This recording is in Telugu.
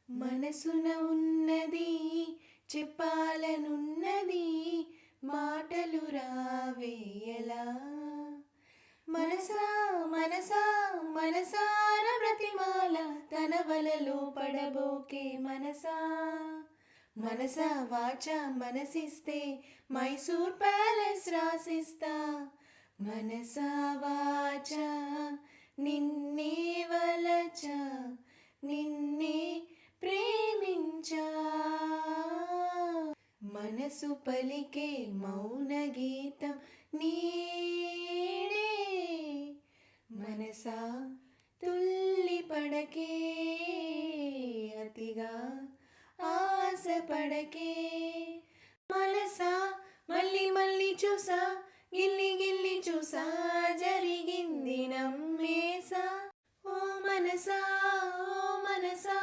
మనసున ఉన్నది చెప్పాలనున్నది మాటలు రావేయలా. మనసా మనసా మనసార బ్రతిమాల తన వలలో పడబోకే మనసా. మనసా వాచా మనసిస్తే మైసూర్ ప్యాలెస్ రాసిస్తా. మనసా వాచా నిన్నే వలచా నిన్నే ప్రేమించా. మనసు పలికే మౌన గీతం నీడే. మనసా తుల్లి పడకే అతిగా ఆశ పడకే. మనసా మళ్ళీ మళ్ళీ చూసా గిల్లి గిల్లి చూసా